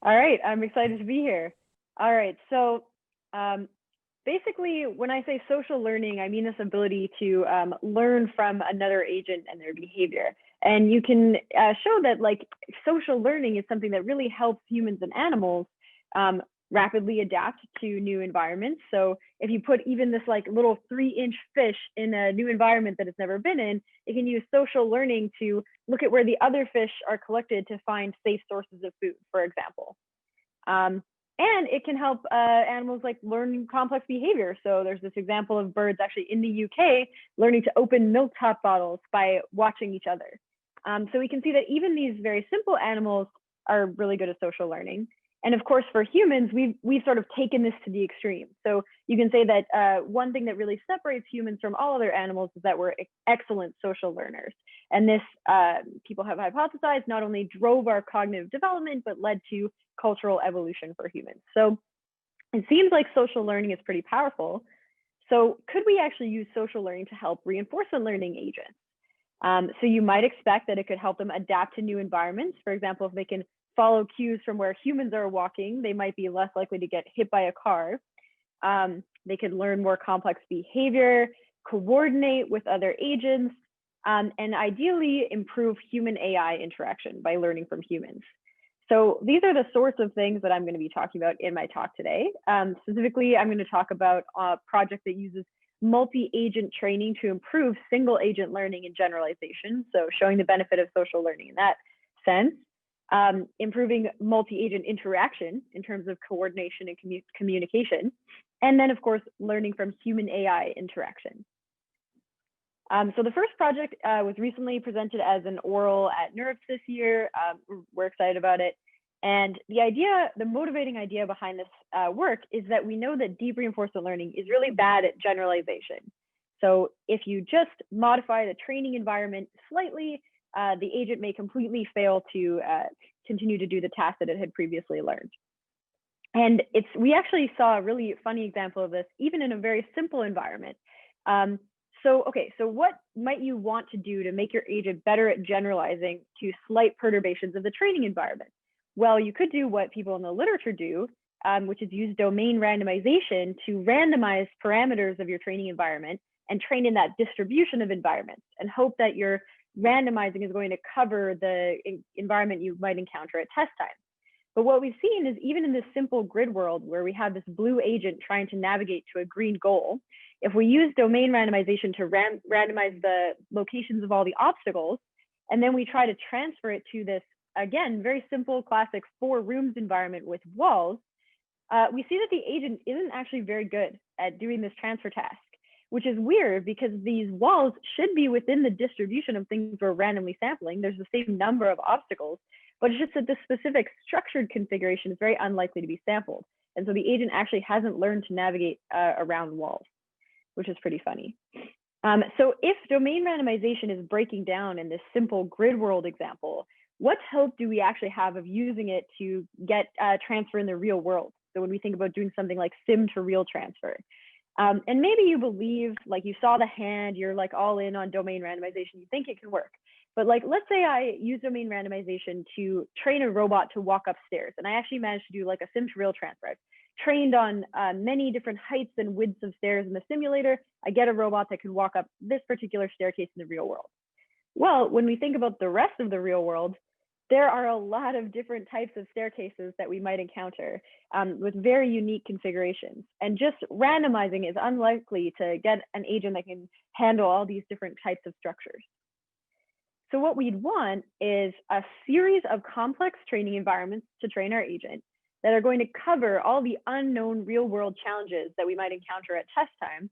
All right, I'm excited to be here. All right, so basically, when I say social learning, I mean this ability to learn from another agent and their behavior. And you can show that like social learning is something that really helps humans and animals rapidly adapt to new environments. So if you put even this like little 3-inch fish in a new environment that it's never been in, it can use social learning to look at where the other fish are collected to find safe sources of food, for example. And it can help animals like learn complex behavior. So there's this example of birds actually in the UK learning to open milk top bottles by watching each other. So we can see that even these very simple animals are really good at social learning. And of course, for humans, we've sort of taken this to the extreme. So you can say that one thing that really separates humans from all other animals is that we're excellent social learners. And this, people have hypothesized, not only drove our cognitive development, but led to cultural evolution for humans. So it seems like social learning is pretty powerful. So could we actually use social learning to help reinforcement learning agents? So you might expect that it could help them adapt to new environments. For example, if they can follow cues from where humans are walking, they might be less likely to get hit by a car. They could learn more complex behavior, coordinate with other agents, and ideally improve human AI interaction by learning from humans. So these are the sorts of things that I'm going to be talking about in my talk today. Specifically, I'm going to talk about a project that uses multi-agent training to improve single agent learning and generalization. So showing the benefit of social learning in that sense. Improving multi-agent interaction in terms of coordination and communication. And then of course, learning from human AI interaction. So the first project was recently presented as an oral at NeurIPS this year. We're excited about it. And the motivating idea behind this work is that we know that deep reinforcement learning is really bad at generalization. So if you just modify the training environment slightly, the agent may completely fail to continue to do the task that it had previously learned. And we actually saw a really funny example of this, even in a very simple environment. So what might you want to do to make your agent better at generalizing to slight perturbations of the training environment? Well, you could do what people in the literature do, which is use domain randomization to randomize parameters of your training environment and train in that distribution of environments and hope that your randomizing is going to cover the environment you might encounter at test time. But what we've seen is even in this simple grid world where we have this blue agent trying to navigate to a green goal, if we use domain randomization to randomize the locations of all the obstacles, and then we try to transfer it to this, again, very simple classic 4 rooms environment with walls, we see that the agent isn't actually very good at doing this transfer task, which is weird because these walls should be within the distribution of things we're randomly sampling. There's the same number of obstacles, but it's just that this specific structured configuration is very unlikely to be sampled. And so the agent actually hasn't learned to navigate around walls, which is pretty funny. So if domain randomization is breaking down in this simple grid world example, what hope do we actually have of using it to get transfer in the real world? So when we think about doing something like sim to real transfer, and maybe you believe, like you saw the hand, you're like all in on domain randomization, you think it can work. But like, let's say I use domain randomization to train a robot to walk upstairs, and I actually managed to do like a sim to real transfer. I've trained on many different heights and widths of stairs in the simulator. I get a robot that can walk up this particular staircase in the real world. Well, when we think about the rest of the real world, there are a lot of different types of staircases that we might encounter with very unique configurations. And just randomizing is unlikely to get an agent that can handle all these different types of structures. So what we'd want is a series of complex training environments to train our agent that are going to cover all the unknown real world challenges that we might encounter at test time.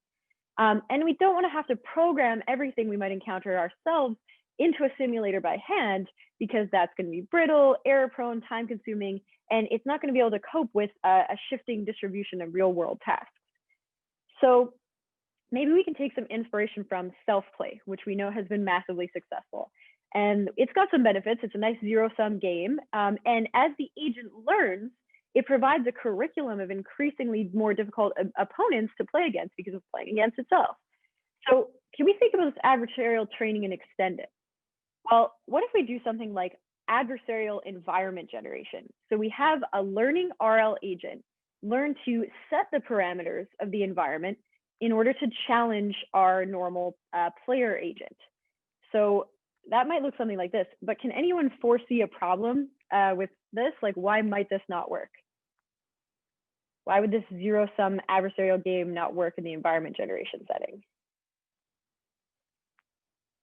And we don't want to have to program everything we might encounter ourselves into a simulator by hand, because that's going to be brittle, error prone, time consuming, and it's not going to be able to cope with a shifting distribution of real world tasks. So maybe we can take some inspiration from self-play, which we know has been massively successful. And it's got some benefits. It's a nice zero-sum game. And as the agent learns, it provides a curriculum of increasingly more difficult opponents to play against because of playing against itself. So can we think about this adversarial training and extend it? Well, what if we do something like adversarial environment generation. So we have a learning RL agent learn to set the parameters of the environment in order to challenge our normal player agent. So that might look something like this, but can anyone foresee a problem with this? Like, why might this not work? Why would this zero-sum adversarial game not work in the environment generation setting?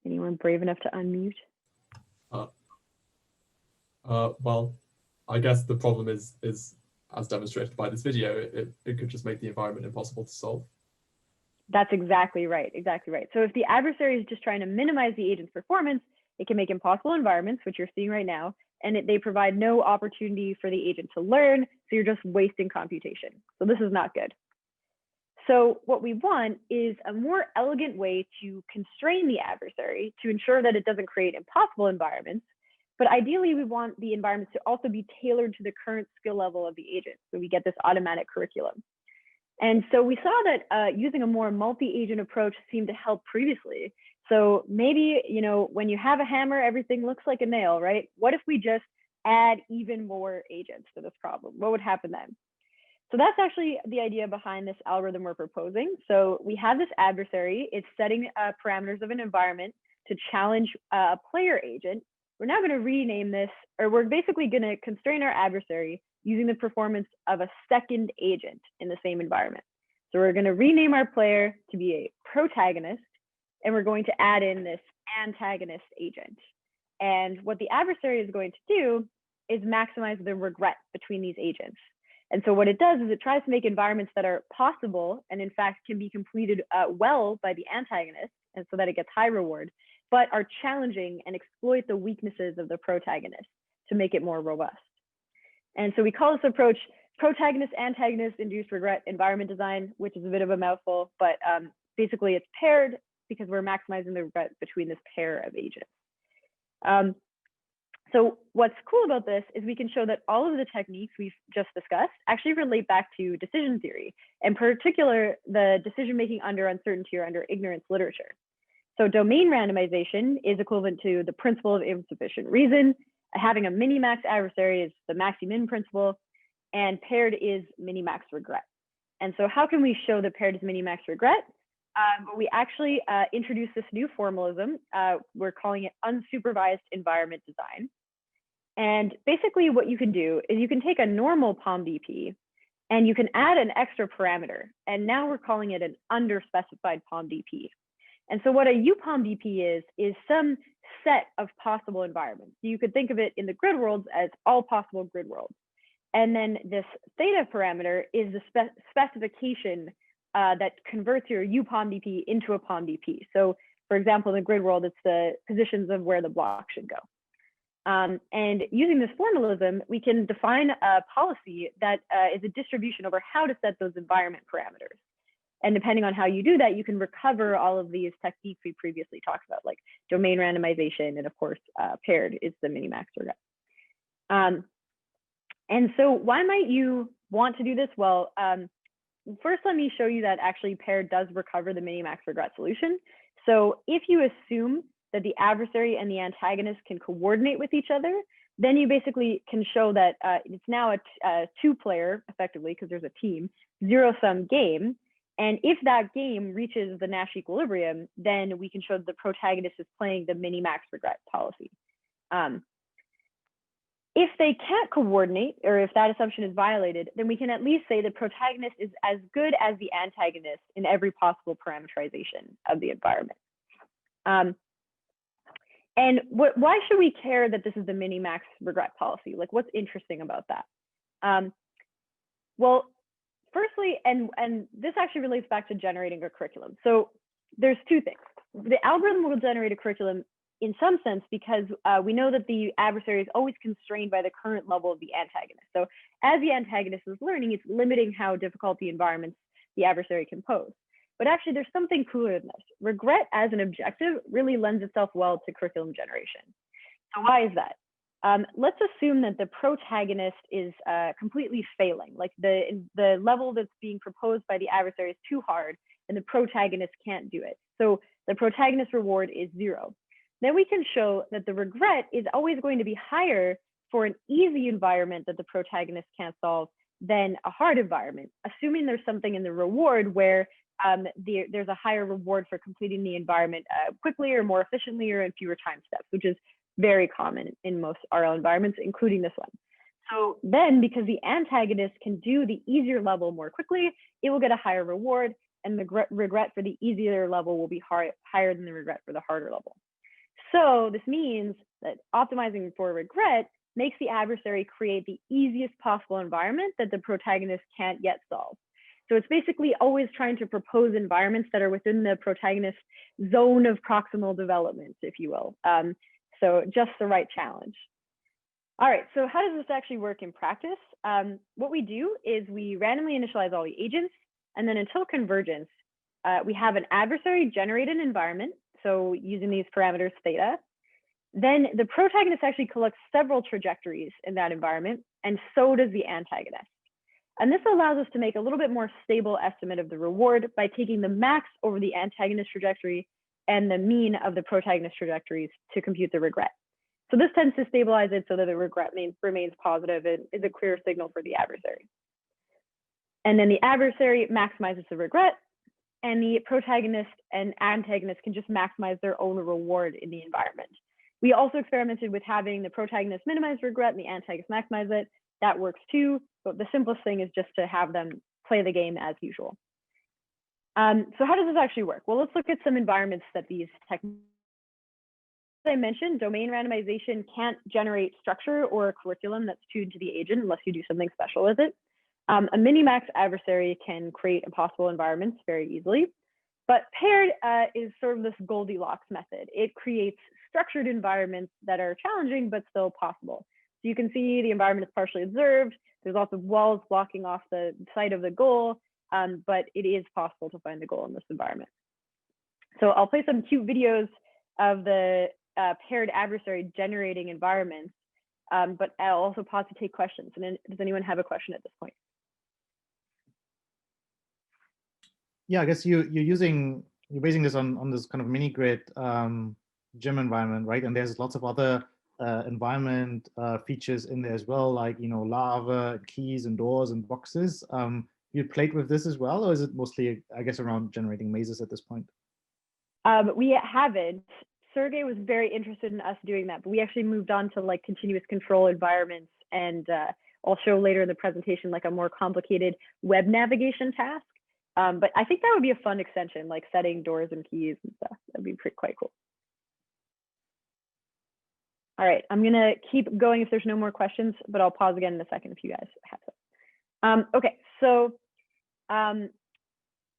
Anyone brave enough to unmute? Well, I guess the problem is as demonstrated by this video, it could just make the environment impossible to solve. That's exactly right, exactly right. So if the adversary is just trying to minimize the agent's performance, it can make impossible environments, which you're seeing right now, and they provide no opportunity for the agent to learn, so you're just wasting computation. So this is not good. So what we want is a more elegant way to constrain the adversary to ensure that it doesn't create impossible environments. But ideally, we want the environments to also be tailored to the current skill level of the agent, so we get this automatic curriculum. And so we saw that using a more multi-agent approach seemed to help previously. So maybe, you know, when you have a hammer, everything looks like a nail, right? What if we just add even more agents to this problem? What would happen then? So that's actually the idea behind this algorithm we're proposing. So we have this adversary, it's setting parameters of an environment to challenge a player agent. We're now going to rename this, or we're basically going to constrain our adversary using the performance of a second agent in the same environment. So we're going to rename our player to be a protagonist, and we're going to add in this antagonist agent. And what the adversary is going to do is maximize the regret between these agents. And so what it does is it tries to make environments that are possible and in fact can be completed well by the antagonist, and so that it gets high reward, but are challenging and exploit the weaknesses of the protagonist to make it more robust. And so we call this approach protagonist, antagonist, induced regret environment design, which is a bit of a mouthful, but basically it's paired because we're maximizing the regret between this pair of agents. So what's cool about this is we can show that all of the techniques we've just discussed actually relate back to decision theory, in particular, the decision-making under uncertainty or under ignorance literature. So domain randomization is equivalent to the principle of insufficient reason. Having a minimax adversary is the maxi-min principle, and paired is minimax regret. And so how can we show that paired is minimax regret? We actually introduced this new formalism. We're calling it unsupervised environment design. And basically what you can do is you can take a normal POM-DP and you can add an extra parameter. And now we're calling it an underspecified POM-DP. And so what a UPOM-DP is some set of possible environments. You could think of it in the grid worlds as all possible grid worlds. And then this theta parameter is the specification that converts your UPOM-DP into a POM-DP. So for example, in the grid world, it's the positions of where the block should go. And using this formalism, we can define a policy that is a distribution over how to set those environment parameters. And depending on how you do that, you can recover all of these techniques we previously talked about, like domain randomization, and of course, paired is the minimax regret. And so why might you want to do this? Well, first, let me show you that actually paired does recover the minimax regret solution. So if you assume that the adversary and the antagonist can coordinate with each other, then you basically can show that it's now a two-player, effectively, because there's a team, zero-sum game. And if that game reaches the Nash equilibrium, then we can show that the protagonist is playing the minimax regret policy. If they can't coordinate, or if that assumption is violated, then we can at least say the protagonist is as good as the antagonist in every possible parameterization of the environment. And why should we care that this is the minimax regret policy? Like, what's interesting about that? Well, firstly, and this actually relates back to generating a curriculum. So there's two things. The algorithm will generate a curriculum in some sense because we know that the adversary is always constrained by the current level of the antagonist. So as the antagonist is learning, it's limiting how difficult the environments the adversary can pose. But actually, there's something cooler than this. Regret as an objective really lends itself well to curriculum generation. So why is that? Let's assume that the protagonist is completely failing, like the level that's being proposed by the adversary is too hard and the protagonist can't do it. So the protagonist reward is 0. then we can show that the regret is always going to be higher for an easy environment that the protagonist can't solve than a hard environment, assuming there's something in the reward where there's a higher reward for completing the environment quickly or more efficiently or in fewer time steps, which is very common in most RL environments, including this one. So then, because the antagonist can do the easier level more quickly, it will get a higher reward, and the regret for the easier level will be higher than the regret for the harder level. So this means that optimizing for regret makes the adversary create the easiest possible environment that the protagonist can't yet solve. So it's basically always trying to propose environments that are within the protagonist's zone of proximal development, if you will. So just the right challenge. All right, so how does this actually work in practice? What we do is we randomly initialize all the agents, and then until convergence, we have an adversary generated environment, so using these parameters theta. Then the protagonist actually collects several trajectories in that environment, and so does the antagonist. And this allows us to make a little bit more stable estimate of the reward by taking the max over the antagonist trajectory and the mean of the protagonist trajectories to compute the regret. So this tends to stabilize it so that the regret remains positive and is a clear signal for the adversary. And then the adversary maximizes the regret, and the protagonist and antagonist can just maximize their own reward in the environment. We also experimented with having the protagonist minimize regret and the antagonist maximize it. That works too, but the simplest thing is just to have them play the game as usual. So how does this actually work? Well, let's look at some environments that these techniques. As I mentioned, domain randomization can't generate structure or a curriculum that's tuned to the agent unless you do something special with it. A Minimax adversary can create impossible environments very easily, but paired is sort of this Goldilocks method. It creates structured environments that are challenging, but still possible. So you can see the environment is partially observed. There's lots of walls blocking off the site of the goal, but it is possible to find the goal in this environment. So I'll play some cute videos of the paired adversary generating environments, but I'll also pause to take questions. And then, does anyone have a question at this point? Yeah, I guess you're basing this on this kind of mini grid gym environment, right? And there's lots of other environment features in there as well, like lava, keys, and doors and boxes. You played with this as well, or is it mostly, I guess, around generating mazes at this point? We haven't. Sergey was very interested in us doing that, but we actually moved on to like continuous control environments, and I'll show later in the presentation like a more complicated web navigation task. But I think that would be a fun extension, like setting doors and keys and stuff. That'd be quite cool. All right, I'm gonna keep going if there's no more questions, but I'll pause again in a second if you guys have some. Okay, so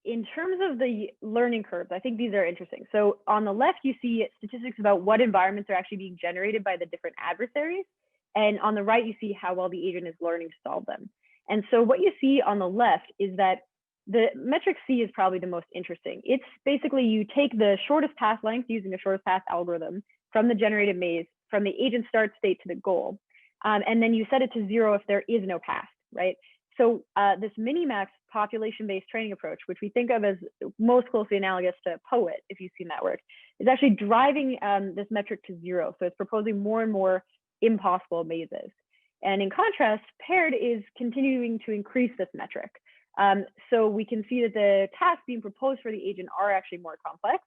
in terms of the learning curves, I think these are interesting. So on the left, you see statistics about what environments are actually being generated by the different adversaries. And on the right, you see how well the agent is learning to solve them. And so what you see on the left is that the metric C is probably the most interesting. It's basically you take the shortest path length using a shortest path algorithm from the generated maze, from the agent start state to the goal. And then you set it to 0 if there is no path, right? So this Minimax population-based training approach, which we think of as most closely analogous to POET, if you've seen that work, is actually driving this metric to 0. So it's proposing more and more impossible mazes. And in contrast, paired is continuing to increase this metric. So we can see that the tasks being proposed for the agent are actually more complex.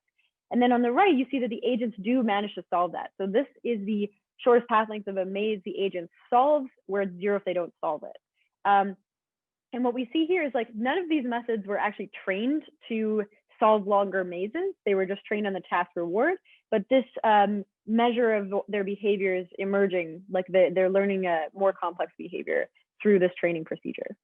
And then on the right, you see that the agents do manage to solve that. So this is the shortest path length of a maze the agent solves, where it's 0 if they don't solve it. And what we see here is like none of these methods were actually trained to solve longer mazes. They were just trained on the task reward. But this measure of their behavior is emerging, like they're learning a more complex behavior through this training procedure.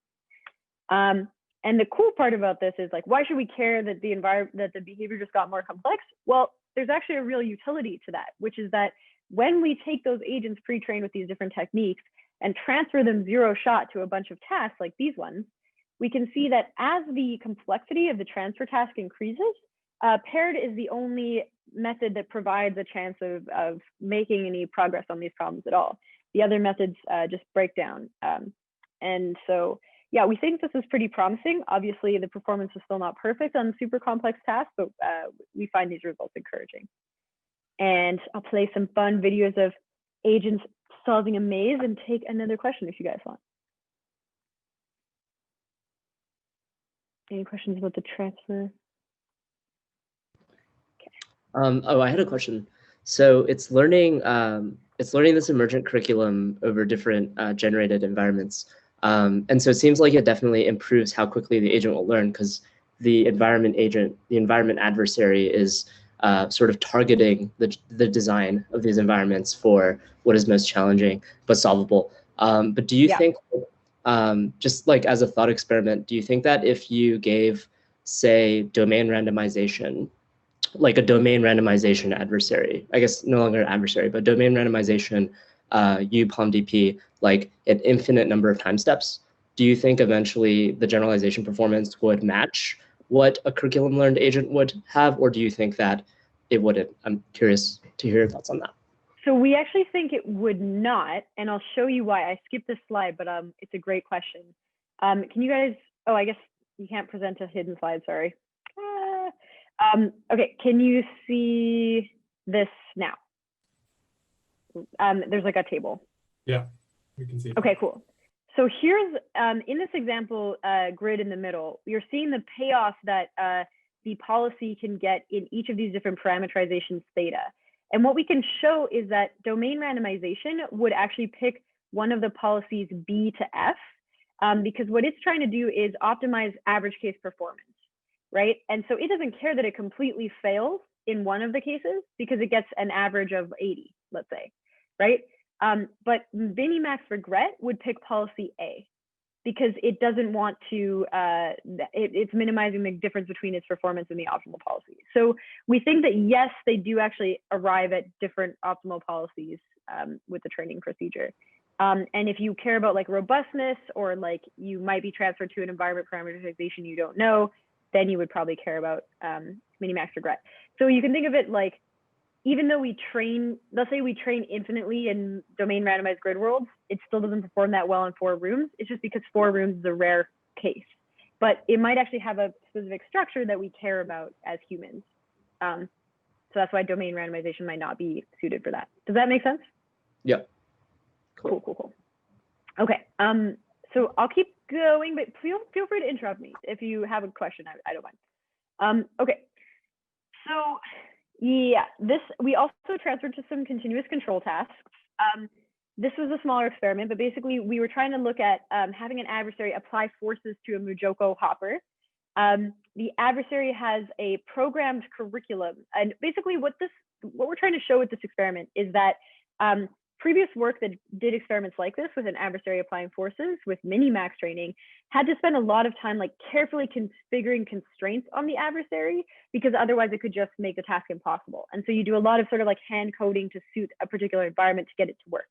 And the cool part about this is like, why should we care that the behavior just got more complex? Well, there's actually a real utility to that, which is that when we take those agents pre-trained with these different techniques and transfer them 0 shot to a bunch of tasks like these ones, we can see that as the complexity of the transfer task increases, paired is the only method that provides a chance of making any progress on these problems at all. The other methods just break down. And so, yeah, we think this is pretty promising. Obviously, the performance is still not perfect on super complex tasks, but we find these results encouraging. And I'll play some fun videos of agents solving a maze and take another question if you guys want. Any questions about the transfer? Oh, I had a question. So it's learning this emergent curriculum over different generated environments. And so it seems like it definitely improves how quickly the agent will learn, because the environment adversary is sort of targeting the design of these environments for what is most challenging but solvable. But do you think, just like as a thought experiment, do you think that if you gave, say, domain randomization, like a domain randomization adversary, I guess no longer adversary, but domain randomization, UPalmDP, like an infinite number of time steps, do you think eventually the generalization performance would match what a curriculum learned agent would have, or do you think that it wouldn't? I'm curious to hear your thoughts on that. So we actually think it would not, and I'll show you why. I skipped this slide, but it's a great question. Can you guys, oh, I guess you can't present a hidden slide, sorry. Okay, can you see this now? There's like a table. Yeah, we can see it. Okay, cool. So here's, in this example grid in the middle, you're seeing the payoff that the policy can get in each of these different parameterizations theta. And what we can show is that domain randomization would actually pick one of the policies B to F, because what it's trying to do is optimize average case performance, right? And so it doesn't care that it completely fails in one of the cases because it gets an average of 80, let's say, right? But Minimax regret would pick policy A because it doesn't want to, it's minimizing the difference between its performance and the optimal policy. So we think that yes, they do actually arrive at different optimal policies with the training procedure. And if you care about like robustness, or like you might be transferred to an environment parameterization you don't know, then you would probably care about Minimax regret. So you can think of it like, even though we train, let's say we train infinitely in domain randomized grid worlds, it still doesn't perform that well in 4 rooms. It's just because 4 rooms is a rare case, but it might actually have a specific structure that we care about as humans. So that's why domain randomization might not be suited for that. Does that make sense? Yeah. Cool. Okay, so I'll keep going, but feel free to interrupt me if you have a question. I don't mind. Okay, so yeah, we also transferred to some continuous control tasks. This was a smaller experiment, but basically we were trying to look at having an adversary apply forces to a Mujoko hopper. The adversary has a programmed curriculum, and basically what we're trying to show with this experiment is that previous work that did experiments like this with an adversary applying forces with Minimax training had to spend a lot of time like carefully configuring constraints on the adversary, because otherwise it could just make the task impossible. And so you do a lot of sort of like hand coding to suit a particular environment to get it to work.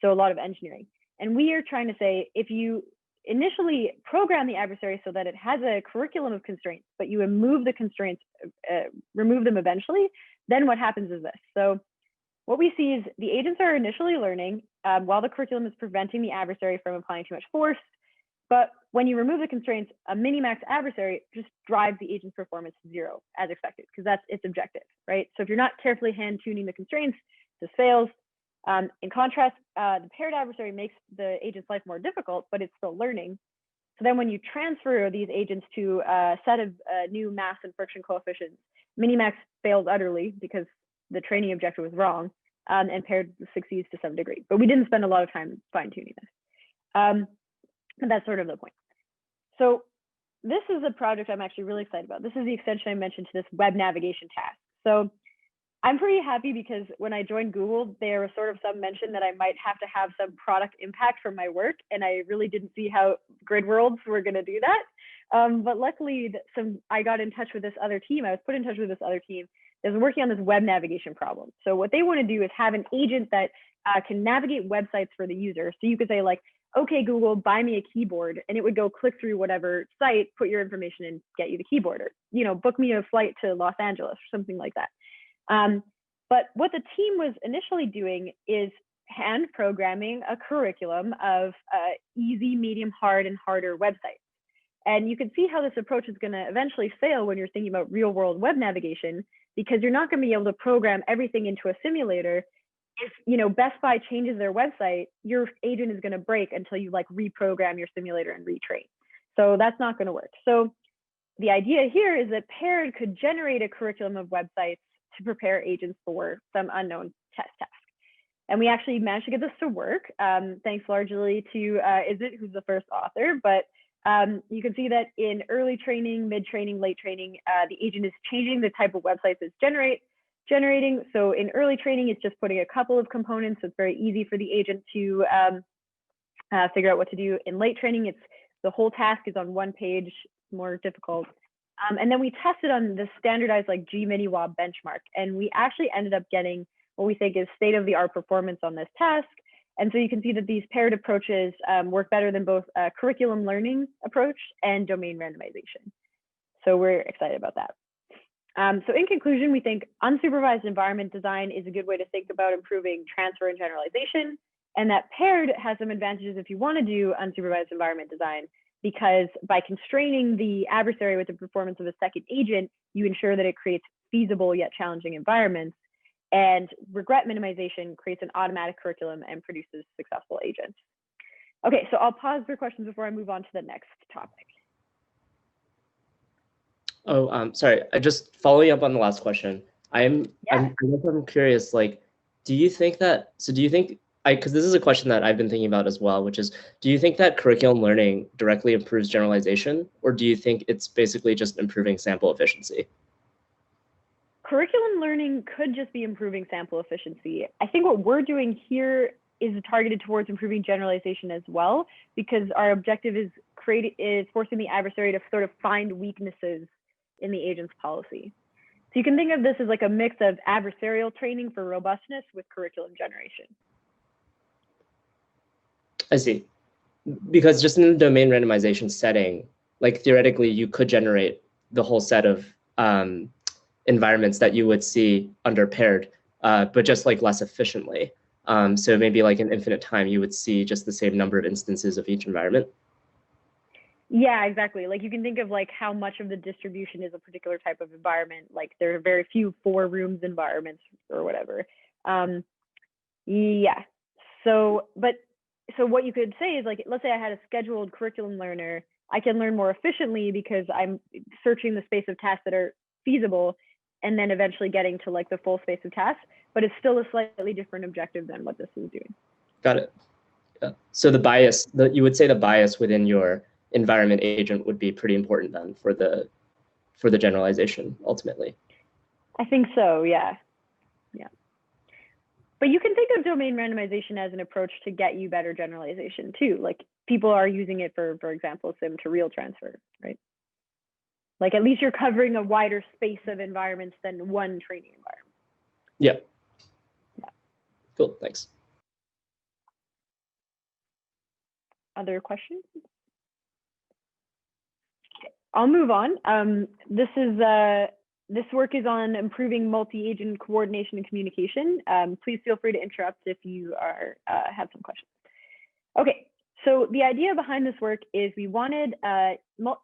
So a lot of engineering. And we are trying to say, if you initially program the adversary so that it has a curriculum of constraints, but you remove the constraints, remove them eventually, then what happens is this. So what we see is the agents are initially learning while the curriculum is preventing the adversary from applying too much force. But when you remove the constraints, a Minimax adversary just drives the agent's performance to 0 as expected, because that's its objective, right? So if you're not carefully hand tuning the constraints, this fails. In contrast, the paired adversary makes the agent's life more difficult, but it's still learning. So then when you transfer these agents to a set of new mass and friction coefficients, Minimax fails utterly because the training objective was wrong, and paired succeeds to some degree. But we didn't spend a lot of time fine-tuning this. And that's sort of the point. So this is a project I'm actually really excited about. This is the extension I mentioned to this web navigation task. So I'm pretty happy because when I joined Google, there was sort of some mention that I might have to have some product impact from my work, and I really didn't see how grid worlds were going to do that. But luckily, I got in touch with this other team. I was put in touch with this other team that was working on this web navigation problem. So what they want to do is have an agent that can navigate websites for the user. So you could say like, okay, Google, buy me a keyboard, and it would go click through whatever site, put your information in, get you the keyboard, or book me a flight to Los Angeles or something like that. But what the team was initially doing is hand programming a curriculum of easy, medium, hard, and harder websites. And you can see how this approach is going to eventually fail when you're thinking about real world web navigation, because you're not going to be able to program everything into a simulator. If Best Buy changes their website, your agent is going to break until you like reprogram your simulator and retrain. So that's not going to work. So the idea here is that paired could generate a curriculum of websites to prepare agents for some unknown test task. And we actually managed to get this to work, thanks largely to Izzet, who's the first author. But you can see that in early training, mid-training, late training, the agent is changing the type of websites it's generating. So in early training, it's just putting a couple of components. So it's very easy for the agent to figure out what to do. In late training, it's the whole task is on one page, more difficult. And then we tested on the standardized like G-mini-wob benchmark, and we actually ended up getting what we think is state-of-the-art performance on this task. And so you can see that these paired approaches work better than both a curriculum learning approach and domain randomization. So we're excited about that. So in conclusion, we think unsupervised environment design is a good way to think about improving transfer and generalization, and that paired has some advantages if you want to do unsupervised environment design, because by constraining the adversary with the performance of a second agent, you ensure that it creates feasible yet challenging environments. And regret minimization creates an automatic curriculum and produces successful agents. Okay, so I'll pause for questions before I move on to the next topic. Oh, sorry. Just following up on the last question. I'm curious. Like, do you think, because this is a question that I've been thinking about as well, which is, do you think that curriculum learning directly improves generalization, or do you think it's basically just improving sample efficiency? Curriculum learning could just be improving sample efficiency. I think what we're doing here is targeted towards improving generalization as well, because our objective is forcing the adversary to sort of find weaknesses in the agent's policy. So you can think of this as like a mix of adversarial training for robustness with curriculum generation. I see. Because just in the domain randomization setting, like theoretically, you could generate the whole set of environments that you would see under paired, but just like less efficiently. So maybe like in infinite time, you would see just the same number of instances of each environment. Yeah, exactly. Like you can think of like how much of the distribution is a particular type of environment. Like there are very few 4 rooms environments or whatever. Yeah. So what you could say is like, let's say I had a scheduled curriculum learner, I can learn more efficiently because I'm searching the space of tasks that are feasible and then eventually getting to like the full space of tasks, but it's still a slightly different objective than what this is doing. Got it. Yeah. So the bias, you would say the bias within your environment agent would be pretty important then for the generalization ultimately. I think so, yeah. Yeah. But you can think of domain randomization as an approach to get you better generalization too. Like people are using it for example, sim to real transfer, right? Like at least you're covering a wider space of environments than one training environment. Yeah. Yeah. Cool, thanks. Other questions? Okay, I'll move on. This work is on improving multi-agent coordination and communication. Please feel free to interrupt if you have some questions. Okay, so the idea behind this work is we wanted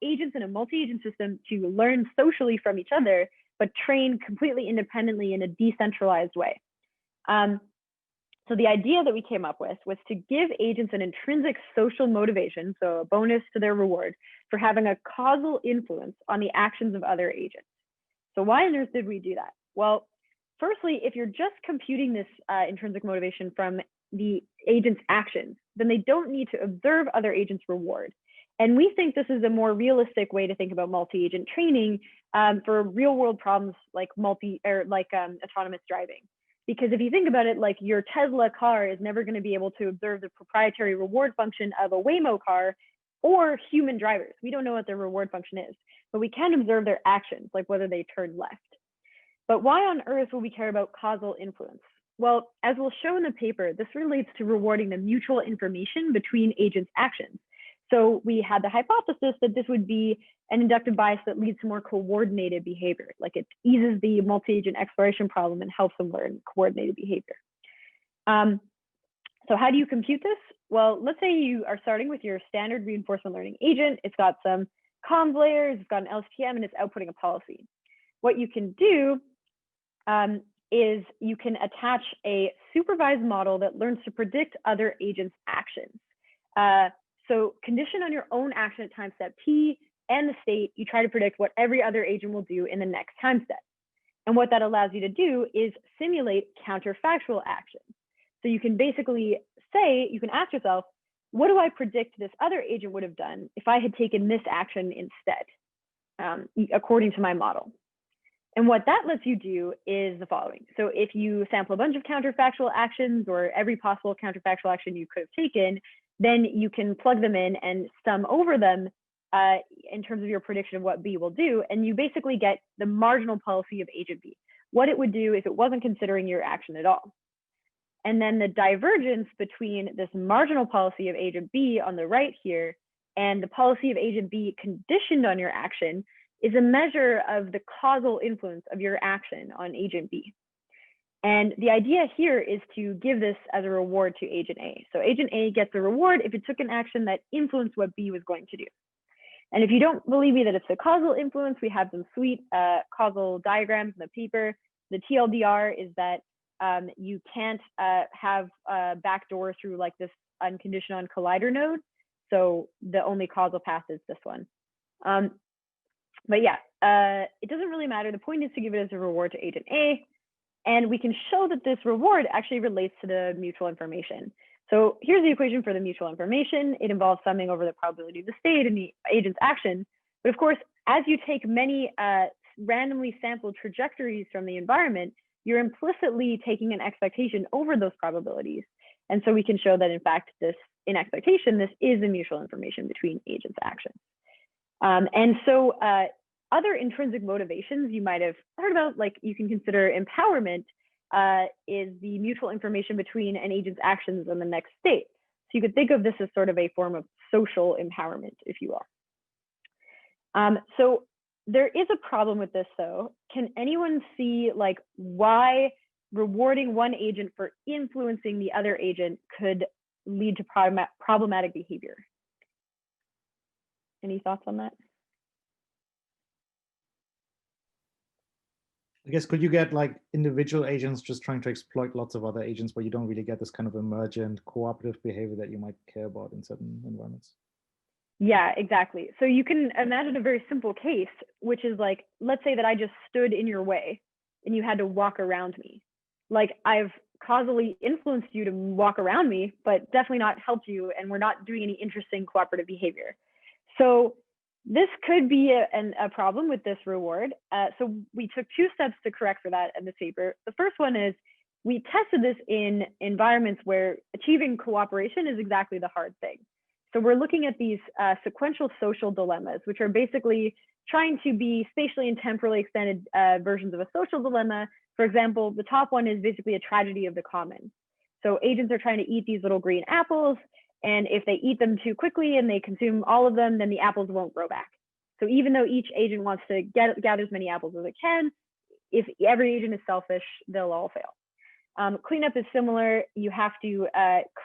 agents in a multi-agent system to learn socially from each other, but train completely independently in a decentralized way. So the idea that we came up with was to give agents an intrinsic social motivation, so a bonus to their reward, for having a causal influence on the actions of other agents. So why on earth did we do that? Well, firstly, if you're just computing this intrinsic motivation from the agent's actions, then they don't need to observe other agents' reward. And we think this is a more realistic way to think about multi-agent training for real-world problems like autonomous driving. Because if you think about it, like your Tesla car is never going to be able to observe the proprietary reward function of a Waymo car or human drivers. We don't know what their reward function is, but we can observe their actions, like whether they turn left. But why on earth will we care about causal influence? Well, as we'll show in the paper, this relates to rewarding the mutual information between agents' actions. So we had the hypothesis that this would be an inductive bias that leads to more coordinated behavior, like it eases the multi-agent exploration problem and helps them learn coordinated behavior. So how do you compute this? Well, let's say you are starting with your standard reinforcement learning agent. It's got some comms layer, it's got an LSTM, and it's outputting a policy. What you can do is you can attach a supervised model that learns to predict other agents' actions. So conditioned on your own action at time step t and the state, you try to predict what every other agent will do in the next time step. And what that allows you to do is simulate counterfactual actions. So you can basically say, you can ask yourself, what do I predict this other agent would have done if I had taken this action instead, according to my model? And what that lets you do is the following. So if you sample a bunch of counterfactual actions or every possible counterfactual action you could have taken, then you can plug them in and sum over them in terms of your prediction of what B will do. And you basically get the marginal policy of agent B, what it would do if it wasn't considering your action at all. And then the divergence between this marginal policy of agent B on the right here and the policy of agent B conditioned on your action is a measure of the causal influence of your action on agent B. And the idea here is to give this as a reward to agent A. So agent A gets a reward if it took an action that influenced what B was going to do. And if you don't believe me that it's a causal influence, we have some sweet causal diagrams in the paper. The TLDR is that you can't have a backdoor through like this unconditional on collider node. So the only causal path is this one. But yeah, it doesn't really matter. The point is to give it as a reward to agent A. And we can show that this reward actually relates to the mutual information. So here's the equation for the mutual information. It involves summing over the probability of the state and the agent's action. But of course, as you take many randomly sampled trajectories from the environment, you're implicitly taking an expectation over those probabilities. And so we can show that in fact, this in expectation, this is the mutual information between agents' actions. And so other intrinsic motivations you might have heard about, like you can consider empowerment is the mutual information between an agent's actions and the next state. So you could think of this as sort of a form of social empowerment, if you will. So there is a problem with this though. Can anyone see like why rewarding one agent for influencing the other agent could lead to problematic behavior? Any thoughts on that? I guess, could you get like individual agents just trying to exploit lots of other agents, but you don't really get this kind of emergent cooperative behavior that you might care about in certain environments? Yeah, exactly. So you can imagine a very simple case, which is like, let's say that I just stood in your way and you had to walk around me. Like I've causally influenced you to walk around me, but definitely not helped you, and we're not doing any interesting cooperative behavior. So this could be a problem with this reward. So we took 2 steps to correct for that in this paper. The first one is we tested this in environments where achieving cooperation is exactly the hard thing. So we're looking at these sequential social dilemmas, which are basically trying to be spatially and temporally extended versions of a social dilemma. For example, the top one is basically a tragedy of the common. So agents are trying to eat these little green apples, and if they eat them too quickly and they consume all of them, then the apples won't grow back. So even though each agent wants to gather as many apples as it can, if every agent is selfish, they'll all fail. Cleanup is similar. You have to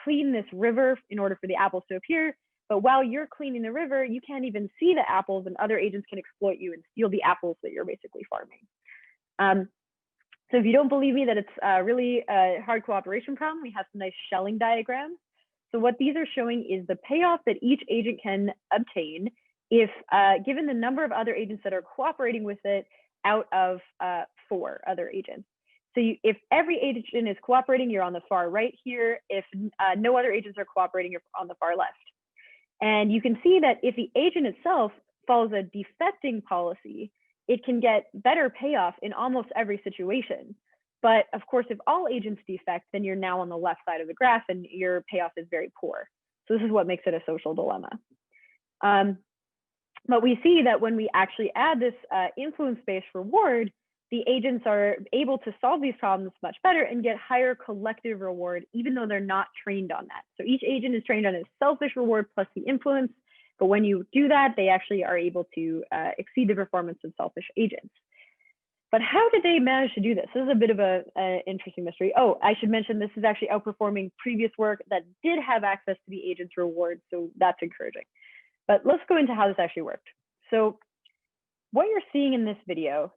clean this river in order for the apples to appear. But while you're cleaning the river, you can't even see the apples, and other agents can exploit you and steal the apples that you're basically farming. So if you don't believe me that it's really a hard cooperation problem, we have some nice shelling diagrams. So what these are showing is the payoff that each agent can obtain if given the number of other agents that are cooperating with it out of 4 other agents. So if every agent is cooperating, you're on the far right here. If no other agents are cooperating, you're on the far left. And you can see that if the agent itself follows a defecting policy, it can get better payoff in almost every situation. But of course, if all agents defect, then you're now on the left side of the graph and your payoff is very poor. So this is what makes it a social dilemma. But we see that when we actually add this influence-based reward, the agents are able to solve these problems much better and get higher collective reward, even though they're not trained on that. So each agent is trained on a selfish reward plus the influence. But when you do that, they actually are able to exceed the performance of selfish agents. But how did they manage to do this? This is a bit of an interesting mystery. Oh, I should mention this is actually outperforming previous work that did have access to the agent's reward, so that's encouraging. But let's go into how this actually worked. So what you're seeing in this video,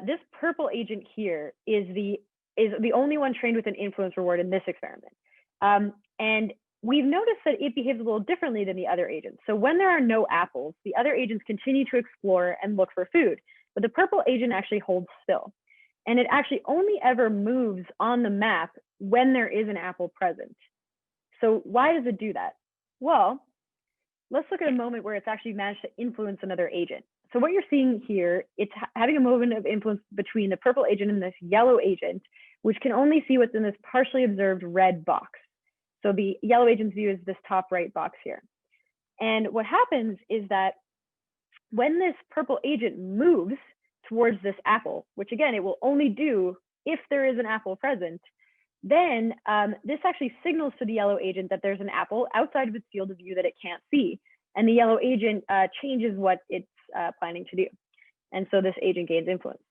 this purple agent here is the only one trained with an influence reward in this experiment. And we've noticed that it behaves a little differently than the other agents. So when there are no apples, the other agents continue to explore and look for food, but the purple agent actually holds still. And it actually only ever moves on the map when there is an apple present. So why does it do that? Well, let's look at a moment where it's actually managed to influence another agent. So what you're seeing here, it's having a moment of influence between the purple agent and this yellow agent, which can only see what's in this partially observed red box. So the yellow agent's view is this top right box here. And what happens is that when this purple agent moves towards this apple, which again, it will only do if there is an apple present, then this actually signals to the yellow agent that there's an apple outside of its field of view that it can't see. And the yellow agent changes what it's planning to do. And so this agent gains influence.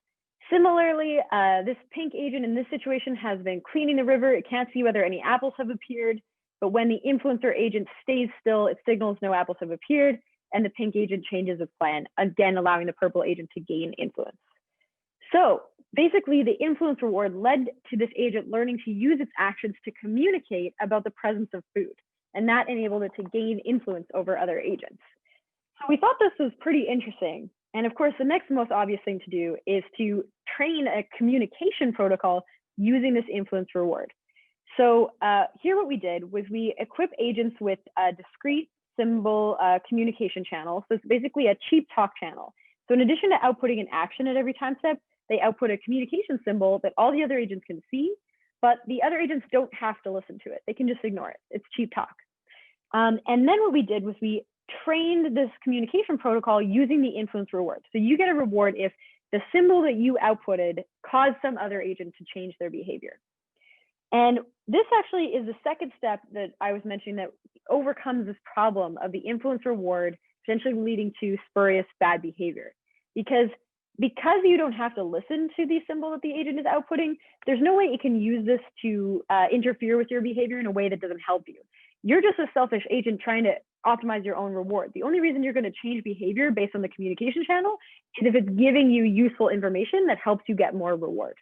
Similarly, this pink agent in this situation has been cleaning the river. It can't see whether any apples have appeared, but when the influencer agent stays still, it signals no apples have appeared, and the pink agent changes its plan, again allowing the purple agent to gain influence. So basically, the influence reward led to this agent learning to use its actions to communicate about the presence of food, and that enabled it to gain influence over other agents. So we thought this was pretty interesting. And of course, the next most obvious thing to do is to train a communication protocol using this influence reward. So here what we did was we equip agents with a discrete symbol communication channel. So it's basically a cheap talk channel. So in addition to outputting an action at every time step, they output a communication symbol that all the other agents can see, but the other agents don't have to listen to it. They can just ignore it. It's cheap talk. And then what we did was we trained this communication protocol using the influence reward. So you get a reward if the symbol that you outputted caused some other agent to change their behavior. And this actually is the second step that I was mentioning that overcomes this problem of the influence reward potentially leading to spurious bad behavior. Because you don't have to listen to the symbol that the agent is outputting, there's no way it can use this to interfere with your behavior in a way that doesn't help you. You're just a selfish agent trying to optimize your own reward. The only reason you're going to change behavior based on the communication channel is if it's giving you useful information that helps you get more reward.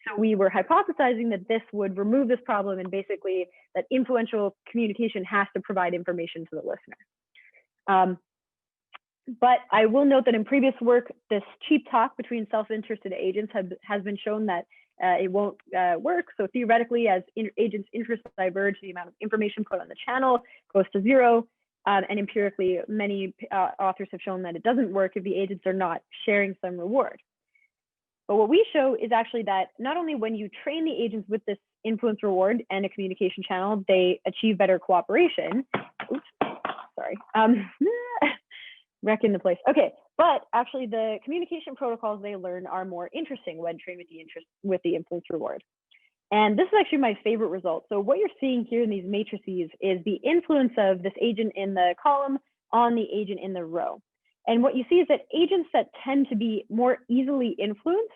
So we were hypothesizing that this would remove this problem, and basically that influential communication has to provide information to the listener. But I will note that in previous work, this cheap talk between self-interested agents has been shown that it won't work. So theoretically, as agents' interests diverge, the amount of information put on the channel goes to zero. And empirically, many authors have shown that it doesn't work if the agents are not sharing some reward. But what we show is actually that not only when you train the agents with this influence reward and a communication channel, they achieve better cooperation. Oops, sorry. Wrecking the place. Okay, but actually the communication protocols they learn are more interesting when trained with the influence reward. And this is actually my favorite result. So what you're seeing here in these matrices is the influence of this agent in the column on the agent in the row. And what you see is that agents that tend to be more easily influenced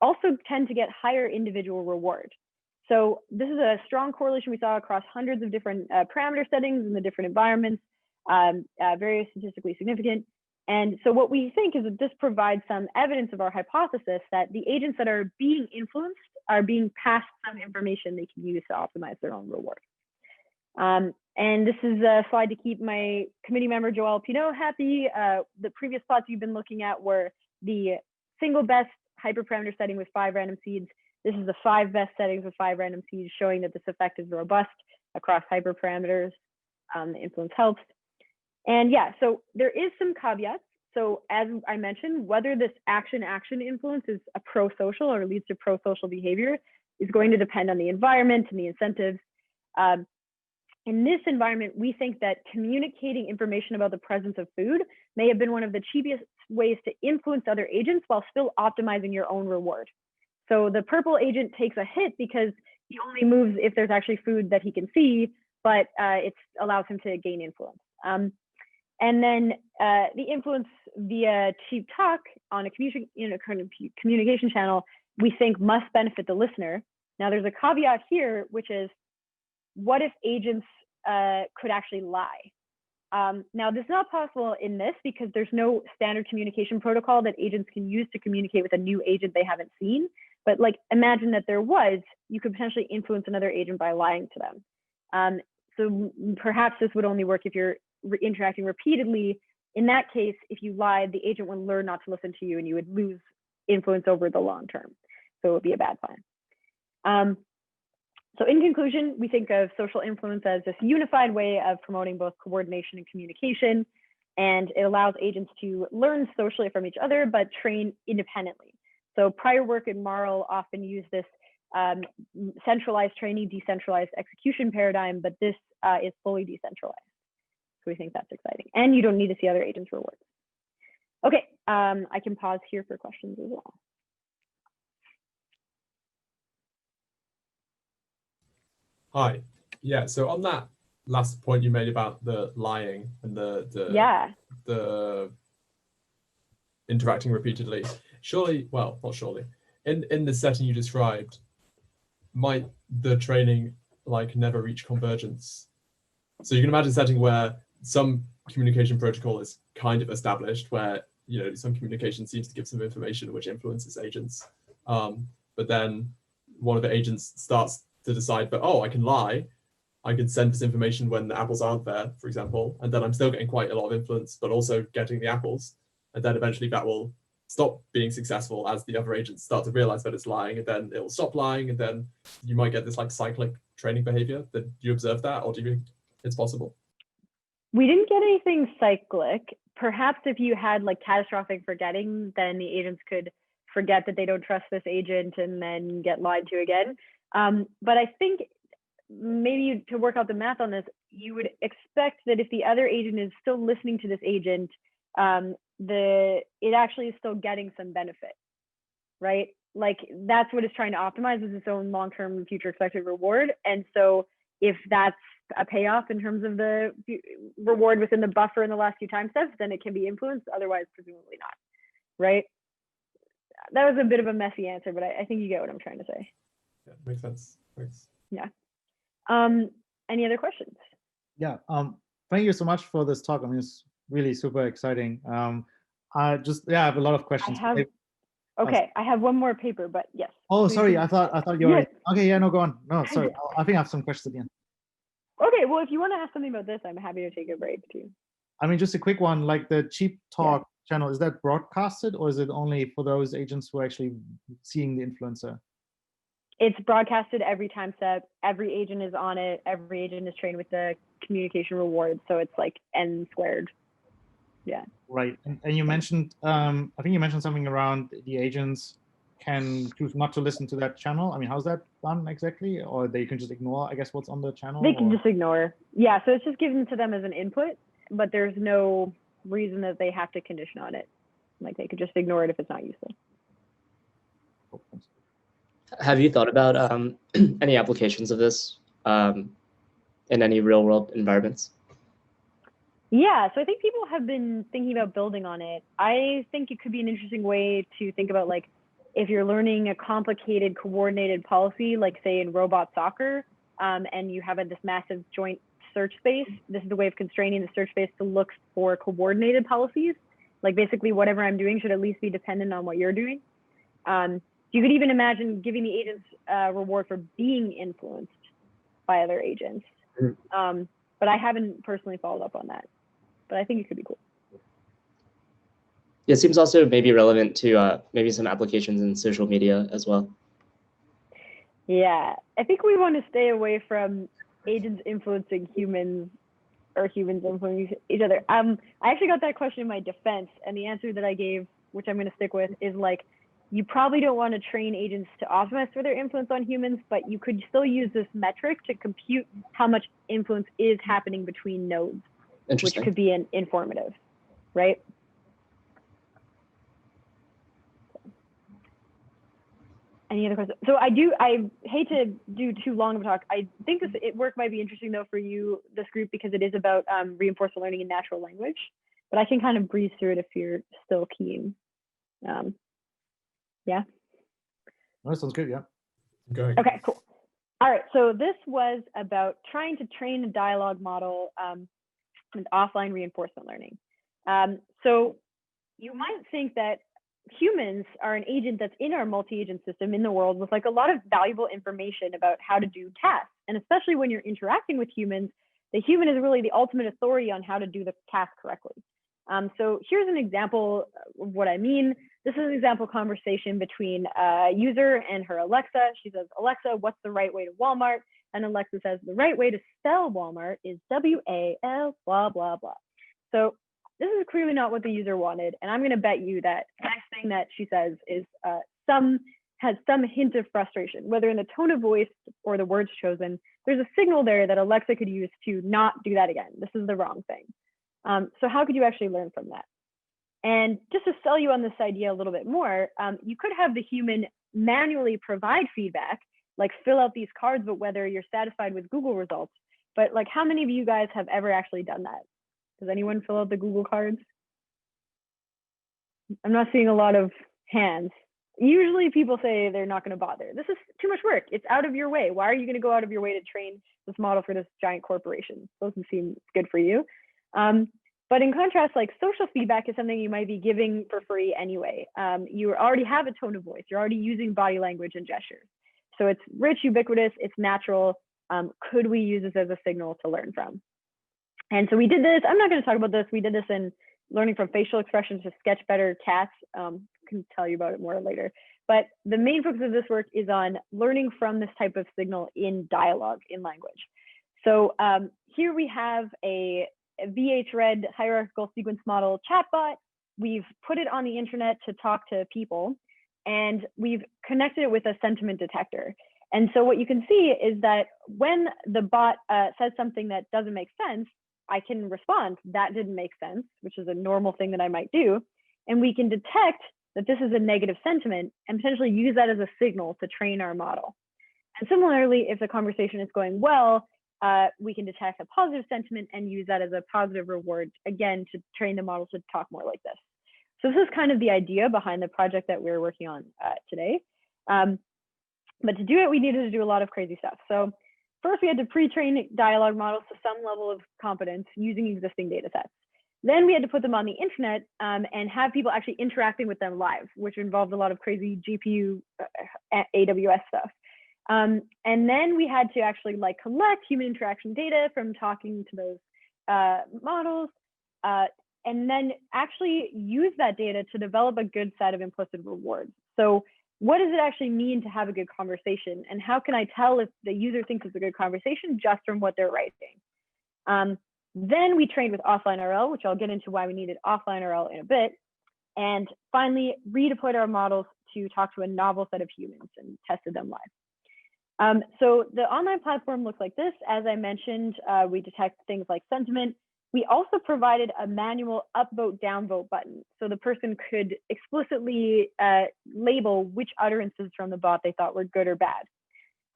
also tend to get higher individual reward. So this is a strong correlation we saw across hundreds of different parameter settings in the different environments, very statistically significant. And so what we think is that this provides some evidence of our hypothesis that the agents that are being influenced are being passed some information they can use to optimize their own reward. And this is a slide to keep my committee member, Joelle Pinot, happy. The previous plots you've been looking at were the single best hyperparameter setting with 5 random seeds. This is the 5 best settings with 5 random seeds, showing that this effect is robust across hyperparameters. The influence helps. And yeah, so there is some caveats. So as I mentioned, whether this action-action influence is a pro-social or leads to pro-social behavior is going to depend on the environment and the incentives. In this environment, we think that communicating information about the presence of food may have been one of the cheapest ways to influence other agents while still optimizing your own reward. So the purple agent takes a hit because he only moves if there's actually food that he can see, but it allows him to gain influence. And then the influence via cheap talk on a communication channel, we think must benefit the listener. Now there's a caveat here, which is, what if agents could actually lie? Now, this is not possible in this because there's no standard communication protocol that agents can use to communicate with a new agent they haven't seen. But like, imagine that there was, you could potentially influence another agent by lying to them. So perhaps this would only work if you're interacting repeatedly. In that case, if you lied, the agent would learn not to listen to you and you would lose influence over the long term. So it would be a bad plan. So in conclusion, we think of social influence as this unified way of promoting both coordination and communication, and it allows agents to learn socially from each other, but train independently. So prior work in Marl often used this centralized training, decentralized execution paradigm, but this is fully decentralized. So we think that's exciting. And you don't need to see other agents' rewards. Okay, I can pause here for questions as well. Hi. Yeah, so on that last point you made about the lying and the interacting repeatedly, surely, well, not surely, in the setting you described, might the training like never reach convergence? So you can imagine a setting where some communication protocol is kind of established, where some communication seems to give some information which influences agents, but then one of the agents starts to decide, but oh, I can lie, I can send this information when the apples aren't there, for example, and then I'm still getting quite a lot of influence, but also getting the apples, and then eventually that will stop being successful as the other agents start to realize that it's lying, and then it will stop lying, and then you might get this like cyclic training behavior. Did you observe that, or do you think it's possible? We didn't get anything cyclic. Perhaps if you had like catastrophic forgetting, then the agents could forget that they don't trust this agent and then get lied to again. But I think maybe to work out the math on this, you would expect that if the other agent is still listening to this agent, it actually is still getting some benefit, right? Like that's what it's trying to optimize, is its own long-term future expected reward. And so if that's a payoff in terms of the reward within the buffer in the last few time steps, then it can be influenced, otherwise presumably not, right? That was a bit of a messy answer, but I think you get what I'm trying to say. Yeah, makes sense. Thanks. Yeah. Any other questions? Yeah. Thank you so much for this talk. I mean, it's really super exciting. I have a lot of questions. I have one more paper, but yes. Oh, sorry. I thought you were. Yes. Okay. Yeah. No, go on. No, sorry. I think I have some questions at the end. Okay. Well, if you want to ask something about this, I'm happy to take a break too. I mean, just a quick one. Like the Cheap Talk channel, is that broadcasted, or is it only for those agents who are actually seeing the influencer? It's broadcasted every time step. Every agent is on it. Every agent is trained with the communication reward. So it's like N squared. Yeah. Right. And you mentioned, I think you mentioned something around the agents can choose not to listen to that channel. I mean, how's that done exactly? Or they can just ignore, I guess, what's on the channel? They can just ignore. Yeah. So it's just given to them as an input, but there's no reason that they have to condition on it. Like they could just ignore it if it's not useful. Have you thought about any applications of this in any real world environments? Yeah, so I think people have been thinking about building on it. I think it could be an interesting way to think about, like, if you're learning a complicated coordinated policy, like say in robot soccer, and you have this massive joint search space, this is the way of constraining the search space to look for coordinated policies. Like basically whatever I'm doing should at least be dependent on what you're doing. You could even imagine giving the agents a reward for being influenced by other agents. But I haven't personally followed up on that, but I think it could be cool. It seems also maybe relevant to maybe some applications in social media as well. Yeah, I think we want to stay away from agents influencing humans or humans influencing each other. I actually got that question in my defense, and the answer that I gave, which I'm going to stick with, is like, you probably don't want to train agents to optimize for their influence on humans, but you could still use this metric to compute how much influence is happening between nodes, which could be informative, right? Any other questions? So I hate to do too long of a talk. I think this work might be interesting though for you, this group, because it is about reinforcement learning in natural language, but I can kind of breeze through it if you're still keen. Yeah. That sounds good. Yeah. Okay, cool. All right. So this was about trying to train a dialogue model with offline reinforcement learning. So you might think that humans are an agent that's in our multi-agent system in the world with like a lot of valuable information about how to do tasks. And especially when you're interacting with humans, the human is really the ultimate authority on how to do the task correctly. So here's an example of what I mean. This is an example conversation between a user and her Alexa. She says, Alexa, what's the right way to Walmart? And Alexa says, the right way to spell Walmart is W-A-L, blah, blah, blah. So this is clearly not what the user wanted. And I'm going to bet you that the next thing that she says is has some hint of frustration, whether in the tone of voice or the words chosen. There's a signal there that Alexa could use to not do that again. This is the wrong thing. So how could you actually learn from that? And just to sell you on this idea a little bit more, you could have the human manually provide feedback, like fill out these cards, but whether you're satisfied with Google results. But like, how many of you guys have ever actually done that? Does anyone fill out the Google cards? I'm not seeing a lot of hands. Usually people say they're not going to bother. This is too much work. It's out of your way. Why are you going to go out of your way to train this model for this giant corporation? Doesn't seem good for you. But in contrast, like social feedback is something you might be giving for free anyway. You already have a tone of voice. You're already using body language and gestures. So it's rich, ubiquitous, it's natural. Could we use this as a signal to learn from? And so we did this. I'm not going to talk about this. We did this in learning from facial expressions to sketch better cats. Can tell you about it more later. But the main focus of this work is on learning from this type of signal in dialogue, in language. So here we have a VHRED hierarchical sequence model chatbot. We've put it on the internet to talk to people, and we've connected it with a sentiment detector. And so what you can see is that when the bot says something that doesn't make sense, I can respond, that didn't make sense, which is a normal thing that I might do. And we can detect that this is a negative sentiment and potentially use that as a signal to train our model. And similarly, if the conversation is going well, we can detect a positive sentiment and use that as a positive reward, again, to train the model to talk more like this. So this is kind of the idea behind the project that we're working on today. But to do it, we needed to do a lot of crazy stuff. So first, we had to pre-train dialogue models to some level of competence using existing data sets. Then we had to put them on the internet and have people actually interacting with them live, which involved a lot of crazy GPU AWS stuff. And then we had to actually like collect human interaction data from talking to those models, and then actually use that data to develop a good set of implicit rewards. So what does it actually mean to have a good conversation? And how can I tell if the user thinks it's a good conversation just from what they're writing? Then we trained with offline RL, which I'll get into why we needed offline RL in a bit. And finally, redeployed our models to talk to a novel set of humans and tested them live. So the online platform looks like this. As I mentioned, we detect things like sentiment. We also provided a manual upvote, downvote button. So the person could explicitly label which utterances from the bot they thought were good or bad.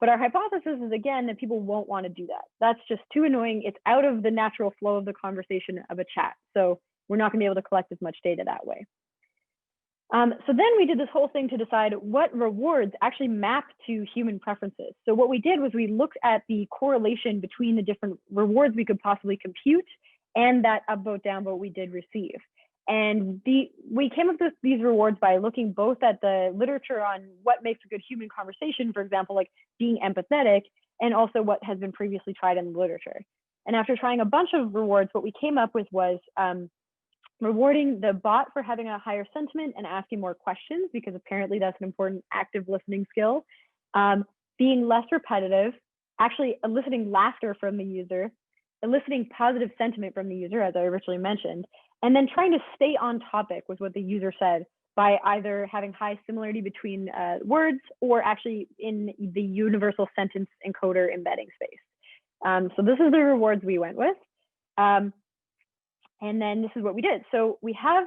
But our hypothesis is, again, that people won't want to do that. That's just too annoying. It's out of the natural flow of the conversation of a chat. So we're not going to be able to collect as much data that way. So then we did this whole thing to decide what rewards actually map to human preferences. So what we did was we looked at the correlation between the different rewards we could possibly compute and that upvote, downvote we did receive. And we came up with these rewards by looking both at the literature on what makes a good human conversation, for example, like being empathetic, and also what has been previously tried in the literature. And after trying a bunch of rewards, what we came up with was rewarding the bot for having a higher sentiment and asking more questions, because apparently that's an important active listening skill, being less repetitive, actually eliciting laughter from the user, eliciting positive sentiment from the user, as I originally mentioned, and then trying to stay on topic with what the user said by either having high similarity between words or actually in the universal sentence encoder embedding space. So this is the rewards we went with. And then this is what we did. So we have,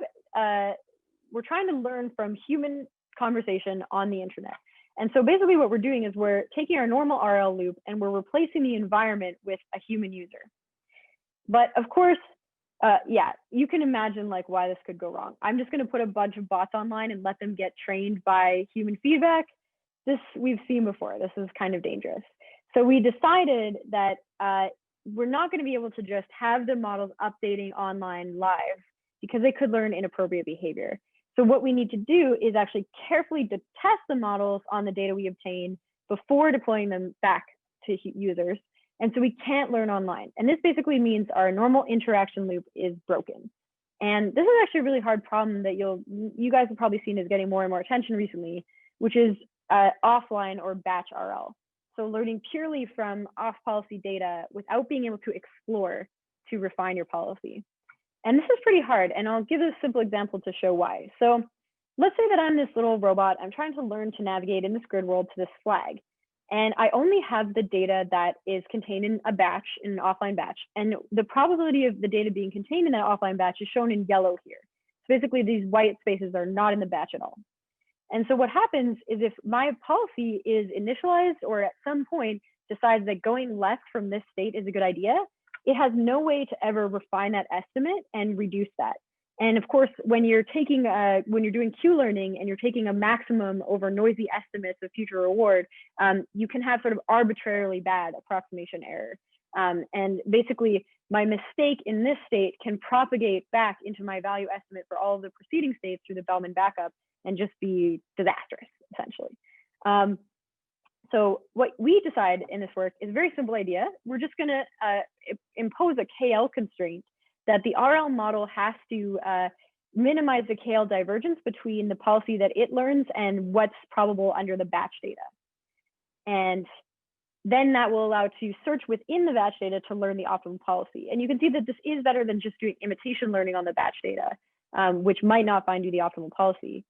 we're trying to learn from human conversation on the internet. And so basically what we're doing is we're taking our normal RL loop and we're replacing the environment with a human user. But of course, yeah, you can imagine like why this could go wrong. I'm just going to put a bunch of bots online and let them get trained by human feedback. This we've seen before. This is kind of dangerous. So we decided that we're not going to be able to just have the models updating online live because they could learn inappropriate behavior. So what we need to do is actually carefully test the models on the data we obtain before deploying them back to users. And so we can't learn online. And this basically means our normal interaction loop is broken. And this is actually a really hard problem that you guys have probably seen is getting more and more attention recently, which is offline or batch RL. So learning purely from off-policy data without being able to explore to refine your policy. And this is pretty hard, and I'll give a simple example to show why. So let's say that I'm this little robot. I'm trying to learn to navigate in this grid world to this flag. And I only have the data that is contained in a batch, in an offline batch. And the probability of the data being contained in that offline batch is shown in yellow here. So basically these white spaces are not in the batch at all. And so what happens is if my policy is initialized or at some point decides that going left from this state is a good idea, it has no way to ever refine that estimate and reduce that. And of course, when you're doing Q learning and you're taking a maximum over noisy estimates of future reward, you can have sort of arbitrarily bad approximation error. And basically, my mistake in this state can propagate back into my value estimate for all of the preceding states through the Bellman backup and just be disastrous, essentially. So what we decide in this work is a very simple idea. We're just going to impose a KL constraint that the RL model has to minimize the KL divergence between the policy that it learns and what's probable under the batch data. And then that will allow it to search within the batch data to learn the optimal policy. And you can see that this is better than just doing imitation learning on the batch data, which might not find you the optimal policy.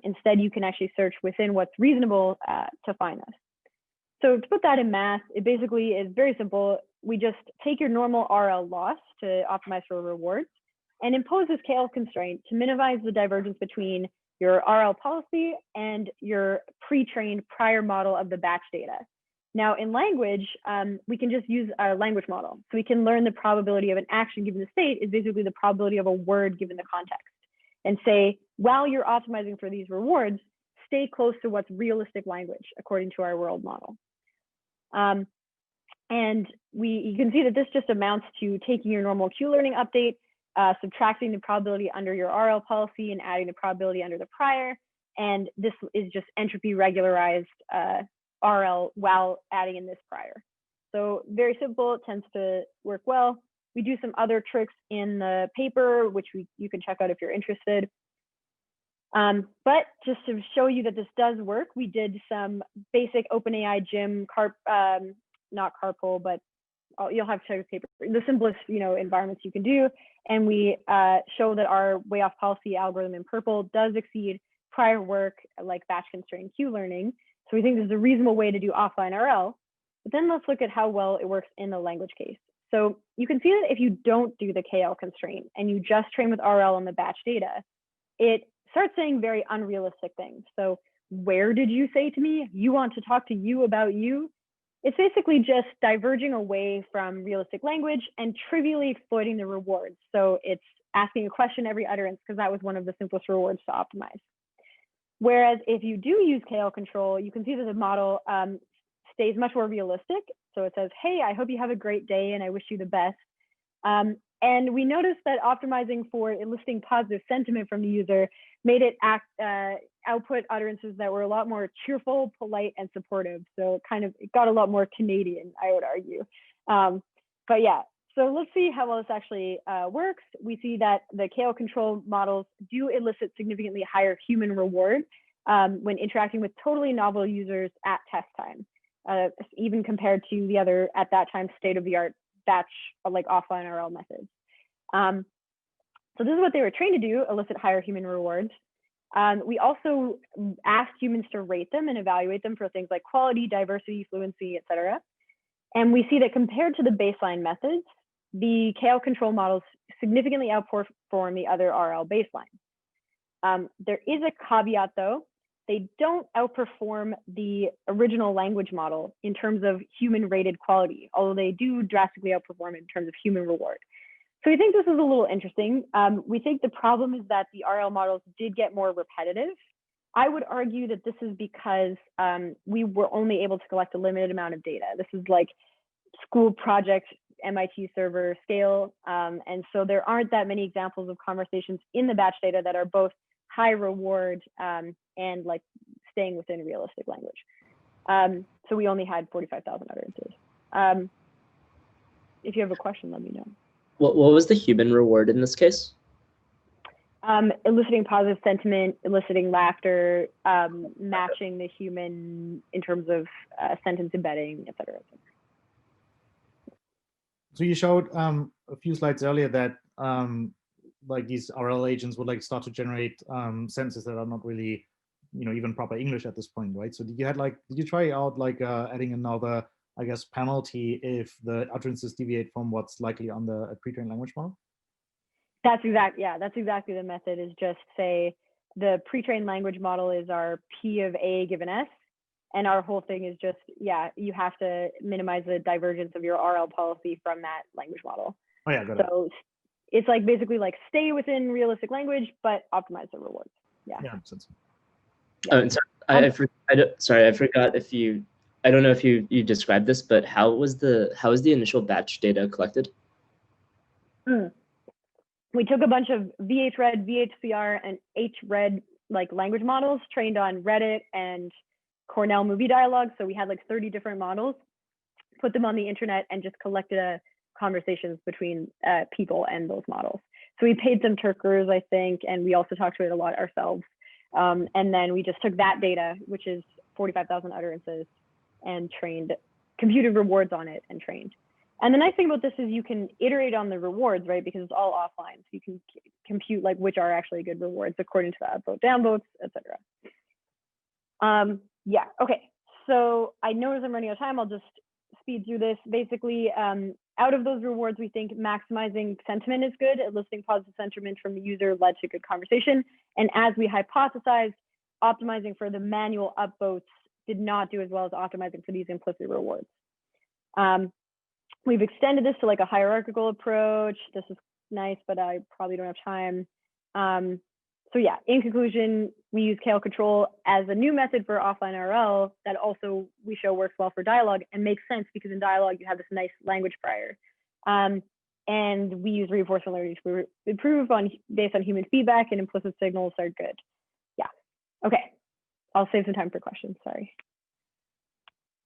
Instead, you can actually search within what's reasonable to find this. So to put that in math, it basically is very simple. We just take your normal RL loss to optimize for rewards and impose this KL constraint to minimize the divergence between your RL policy and your pre-trained prior model of the batch data. Now in language, we can just use a language model. So we can learn the probability of an action given the state is basically the probability of a word given the context. And say, while you're optimizing for these rewards, stay close to what's realistic language according to our world model. And you can see that this just amounts to taking your normal Q learning update, subtracting the probability under your RL policy and adding the probability under the prior. And this is just entropy regularized RL while adding in this prior. So very simple, it tends to work well. We do some other tricks in the paper, which you can check out if you're interested. But just to show you that this does work, we did some basic OpenAI gym, not carpool, but you'll have to check the paper, the simplest environments you can do. And we show that our way off policy algorithm in purple does exceed prior work like batch constrained Q learning. So we think this is a reasonable way to do offline RL. But then let's look at how well it works in the language case. So you can see that if you don't do the KL constraint and you just train with RL on the batch data, it starts saying very unrealistic things. So where did you say to me, you want to talk to you about you? It's basically just diverging away from realistic language and trivially exploiting the rewards. So it's asking a question every utterance because that was one of the simplest rewards to optimize. Whereas if you do use KL control, you can see that the model stays much more realistic. So it says, hey, I hope you have a great day and I wish you the best. And we noticed that optimizing for eliciting positive sentiment from the user made it output utterances that were a lot more cheerful, polite, and supportive. So it got a lot more Canadian, I would argue. But yeah, so let's see how well this actually works. We see that the KL control models do elicit significantly higher human reward when interacting with totally novel users at test time, even compared to the other, at that time, state-of-the-art batch like offline RL methods. So this is what they were trained to do, elicit higher human rewards. We also asked humans to rate them and evaluate them for things like quality, diversity, fluency, et cetera. And we see that compared to the baseline methods, the KL control models significantly outperform the other RL baselines. There is a caveat though. They don't outperform the original language model in terms of human rated quality, although they do drastically outperform in terms of human reward. So we think this is a little interesting. We think the problem is that the RL models did get more repetitive. I would argue that this is because we were only able to collect a limited amount of data. This is like school project MIT server scale. And so there aren't that many examples of conversations in the batch data that are both high reward and like staying within realistic language. So we only had 45,000 utterances. If you have a question, let me know. What was the human reward in this case? Eliciting positive sentiment, eliciting laughter, matching the human in terms of sentence embedding, et cetera, et cetera. So you showed a few slides earlier that like these RL agents would like start to generate sentences that are not really, even proper English at this point, right? So did you try out like adding another, I guess, penalty if the utterances deviate from what's likely on the pre-trained language model? That's exactly the method, is just say the pre-trained language model is our P of A given S. And our whole thing is just, you have to minimize the divergence of your RL policy from that language model. Oh yeah, got it. So it's like basically like stay within realistic language, but optimize the rewards. Yeah. Makes sense. Yeah. Oh, and sorry, I forgot if you, I don't know if you described this, but how was the initial batch data collected? We took a bunch of VHRED, VHCR, and HRED like language models trained on Reddit and Cornell movie dialogue. So we had like 30 different models, put them on the internet, and just collected conversations between people and those models. So we paid some Turkers, I think, and we also talked to it a lot ourselves. And then we just took that data, which is 45,000 utterances, and computed rewards on it and trained. And the nice thing about this is you can iterate on the rewards, right? Because it's all offline. So you can compute like which are actually good rewards according to the upvote, downvotes, etc. Yeah, okay. So I notice I'm running out of time. I'll just speed through this. Basically, out of those rewards, we think maximizing sentiment is good. Eliciting positive sentiment from the user led to good conversation. And as we hypothesized, optimizing for the manual upvotes did not do as well as optimizing for these implicit rewards. We've extended this to like a hierarchical approach. This is nice, but I probably don't have time. So yeah, in conclusion, we use KL control as a new method for offline RL that also we show works well for dialogue and makes sense because in dialogue you have this nice language prior. And we use reinforcement learning to improve based on human feedback, and implicit signals are good. Yeah, okay. I'll save some time for questions, sorry.